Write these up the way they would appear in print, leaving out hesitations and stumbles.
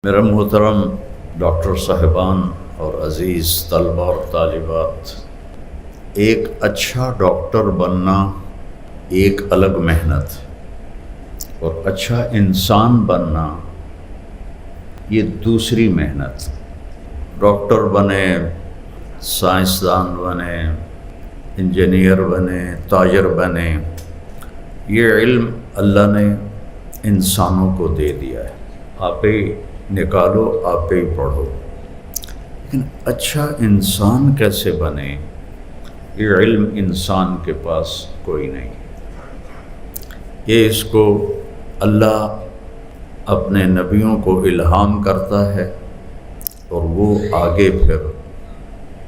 میرا محترم ڈاکٹر صاحبان اور عزیز طلبہ اور طالبات، ایک اچھا ڈاکٹر بننا ایک الگ محنت اور اچھا انسان بننا یہ دوسری محنت۔ ڈاکٹر بنے، سائنسدان بنے، انجینئر بنے، تاجر بنے، یہ علم اللہ نے انسانوں کو دے دیا ہے، آپ ہی نکالو، آپ ہی پڑھو۔ لیکن اچھا انسان کیسے بنے، یہ علم انسان کے پاس کوئی نہیں۔ یہ اس کو اللہ اپنے نبیوں کو الہام کرتا ہے اور وہ آگے پھر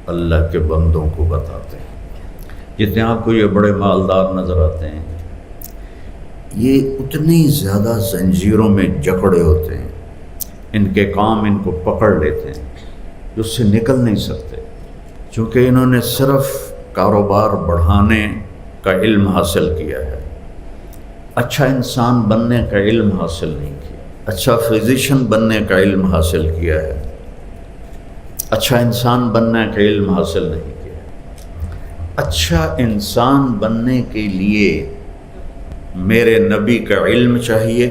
اللہ کے بندوں کو بتاتے ہیں۔ جتنے آپ کو یہ بڑے مالدار نظر آتے ہیں، یہ اتنی زیادہ زنجیروں میں جکڑے ہوتے ہیں، ان کے کام ان کو پکڑ لیتے ہیں جو اس سے نکل نہیں سکتے، چونکہ انہوں نے صرف کاروبار بڑھانے کا علم حاصل کیا ہے، اچھا انسان بننے کا علم حاصل نہیں کیا، اچھا فزیشین بننے کا علم حاصل کیا ہے، اچھا انسان بننے کا علم حاصل نہیں کیا۔ اچھا انسان بننے کے لیے میرے نبی کا علم چاہیے،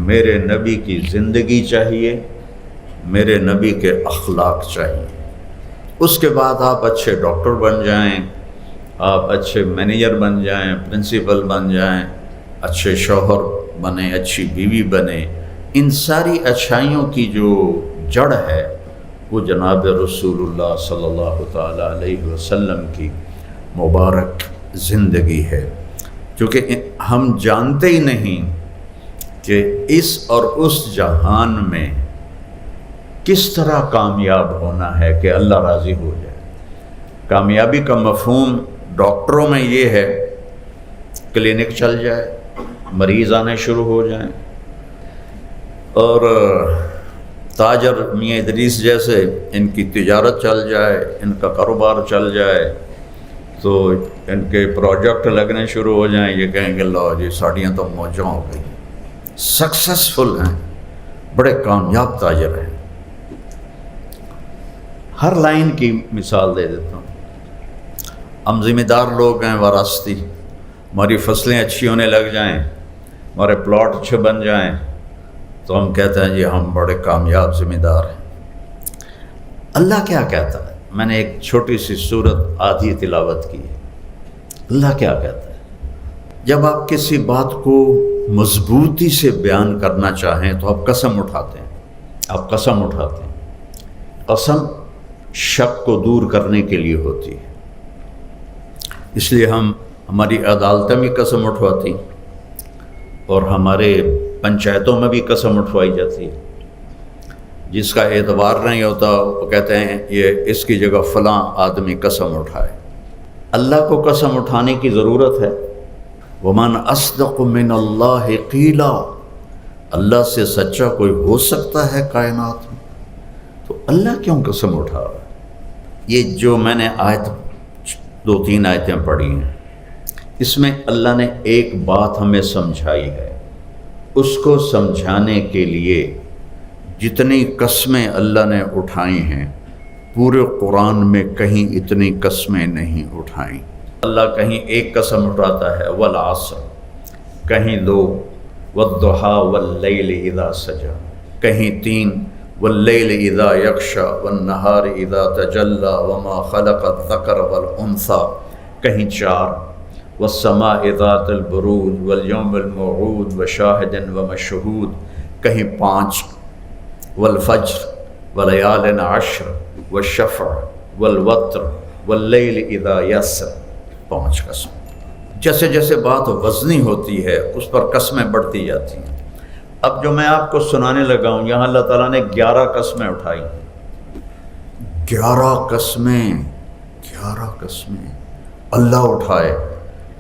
میرے نبی کی زندگی چاہیے، میرے نبی کے اخلاق چاہیے۔ اس کے بعد آپ اچھے ڈاکٹر بن جائیں، آپ اچھے مینیجر بن جائیں، پرنسپل بن جائیں، اچھے شوہر بنیں، اچھی بیوی بنیں۔ ان ساری اچھائیوں کی جو جڑ ہے وہ جناب رسول اللہ صلی اللہ تعالیٰ علیہ وسلم کی مبارک زندگی ہے، کیونکہ ہم جانتے ہی نہیں کہ اس اور اس جہان میں کس طرح کامیاب ہونا ہے کہ اللہ راضی ہو جائے۔ کامیابی کا مفہوم ڈاکٹروں میں یہ ہے، کلینک چل جائے، مریض آنے شروع ہو جائیں، اور تاجر میاں ادریس جیسے ان کی تجارت چل جائے، ان کا کاروبار چل جائے، تو ان کے پروجیکٹ لگنے شروع ہو جائیں، یہ کہیں گے لو جی ساڑیاں تو موجوں ہو گئی، سکسیسفل ہیں، بڑے کامیاب تاجر ہیں۔ ہر لائن کی مثال دے دیتا ہوں۔ ہم ذمہ دار لوگ ہیں وراثتی، ہماری فصلیں اچھی ہونے لگ جائیں، ہمارے پلاٹ اچھے بن جائیں، تو ہم کہتے ہیں جی ہم بڑے کامیاب ذمہ دار ہیں۔ اللہ کیا کہتا ہے؟ میں نے ایک چھوٹی سی سورت آدھی تلاوت کی ہے۔ اللہ کیا کہتا ہے؟ جب آپ کسی بات کو مضبوطی سے بیان کرنا چاہیں تو آپ قسم اٹھاتے ہیں، آپ قسم اٹھاتے ہیں۔ قسم شک کو دور کرنے کے لیے ہوتی ہے، اس لیے ہماری عدالتیں بھی قسم اٹھواتی اور ہمارے پنچایتوں میں بھی قسم اٹھوائی جاتی ہے۔ جس کا اعتبار نہیں ہوتا وہ کہتے ہیں یہ اس کی جگہ فلاں آدمی قسم اٹھائے۔ اللہ کو قسم اٹھانے کی ضرورت ہے۔ وَمَنْ أَصْدَقُ مِنَ اللَّهِ قِيلًا، اللہ سے سچا کوئی ہو سکتا ہے کائنات میں؟ تو اللہ کیوں قسم اٹھا رہا ہے؟ یہ جو میں نے دو تین آیتیں پڑھی ہیں، اس میں اللہ نے ایک بات ہمیں سمجھائی ہے، اس کو سمجھانے کے لیے جتنی قسمیں اللہ نے اٹھائی ہیں پورے قرآن میں کہیں اتنی قسمیں نہیں اٹھائیں۔ اللہ کہیں ایک قسم اٹھاتا ہے والعصر، کہیں دو والضحیٰ واللیل اذا سجا، کہیں تین واللیل اذا یغشی والنہار اذا تجلی وما خلق الذکر والانثی، کہیں چار والسماء ذات البروج والیوم الموعود وشاہد ومشہود، کہیں پانچ والفجر ولیال عشر والشفع والوتر واللیل اذا یسر، 5 قسم۔ جیسے جیسے بات وزنی ہوتی ہے اس پر قسمیں بڑھتی جاتی ہیں۔ اب جو میں آپ کو سنانے لگا ہوں، یہاں اللہ تعالیٰ نے 11 قسمیں اٹھائی، 11 قسمیں، 11 قسمیں اللہ اٹھائے،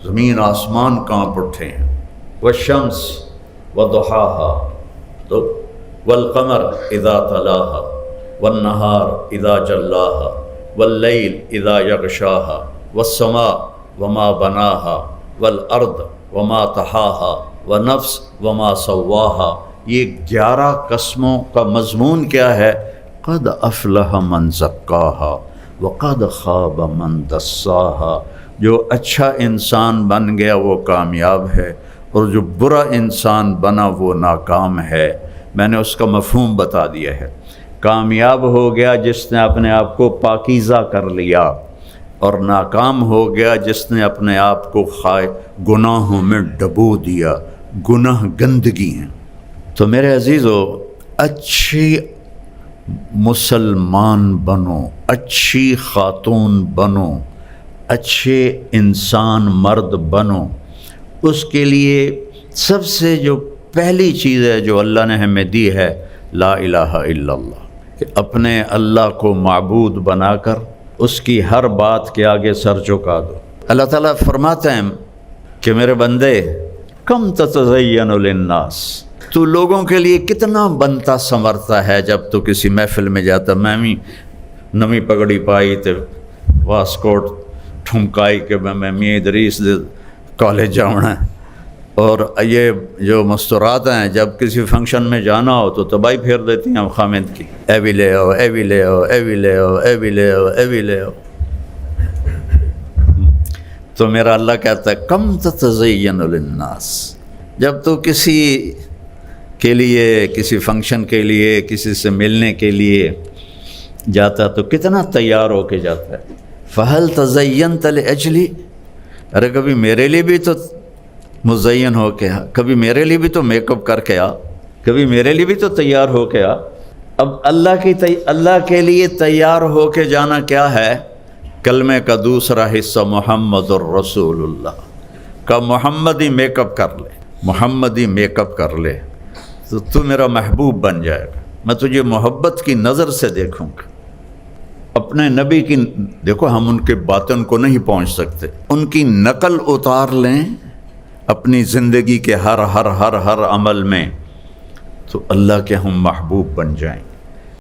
زمین آسمان کانپ اٹھے ہیں۔ والشمس وضحاها، تو والقمر اذا تلاها، والنہار اذا جلاها، واللیل اذا یغشاها، والسماء وما بناها، والارض وما طحاها، ونفس وما سواها، یہ 11 قسموں کا مضمون کیا ہے؟ قد افلح من زکاہا وقد خاب من دساہا. جو اچھا انسان بن گیا وہ کامیاب ہے، اور جو برا انسان بنا وہ ناکام ہے. میں نے اس کا مفہوم بتا دیا ہے. کامیاب ہو گیا جس نے اپنے آپ کو پاکیزہ کر لیا، اور ناکام ہو گیا جس نے اپنے آپ کو گناہوں میں ڈبو دیا. گناہ گندگی ہیں. تو میرے عزیزو، اچھی مسلمان بنو، اچھی خاتون بنو، اچھے انسان مرد بنو. اس کے لیے سب سے جو پہلی چیز ہے جو اللہ نے ہمیں دی ہے، لا الہ الا اللہ، کہ اپنے اللہ کو معبود بنا کر اس کی ہر بات کے آگے سر جھکا دو. اللہ تعالیٰ فرماتے ہیں کہ میرے بندے، کم تتزین للناس، تو لوگوں کے لیے کتنا بنتا سنورتا ہے. جب تو کسی محفل میں جاتا، میں بھی نمی پگڑی پائی تے واسکوٹ ٹھمکائی کہ میں میاں ادریس دے کالج جاؤنا ہے، اور یہ جو مستورات ہیں جب کسی فنکشن میں جانا ہو تو تباہی پھیر دیتی ہیں خامد کی، اے بھی لے آؤ، اے بھی لے آؤ، اے بھی لے آؤ، اے بھی لے آؤ، اے بھی لے آؤ. تو میرا اللہ کہتا ہے کم تتزین للناس. جب تو کسی کے لیے، کسی فنکشن کے لیے، کسی سے ملنے کے لیے جاتا تو کتنا تیار ہو کے جاتا ہے. فہل تزینت لاجلی، ارے کبھی میرے لیے بھی تو مزین ہو کے آ، کبھی میرے لیے بھی تو میک اپ کر کے آ، کبھی میرے لیے بھی تو تیار ہو کے آ. اب اللہ کے لیے تیار ہو کے جانا کیا ہے؟ کلمے کا دوسرا حصہ محمد الرسول اللہ کا. محمد ہی میک اپ کر لے، محمد ہی میک اپ کر لے تو تو میرا محبوب بن جائے گا. میں تجھے محبت کی نظر سے دیکھوں گا. اپنے نبی کی دیکھو، ہم ان کے باطن کو نہیں پہنچ سکتے، ان کی نقل اتار لیں اپنی زندگی کے ہر عمل میں، تو اللہ کے ہم محبوب بن جائیں.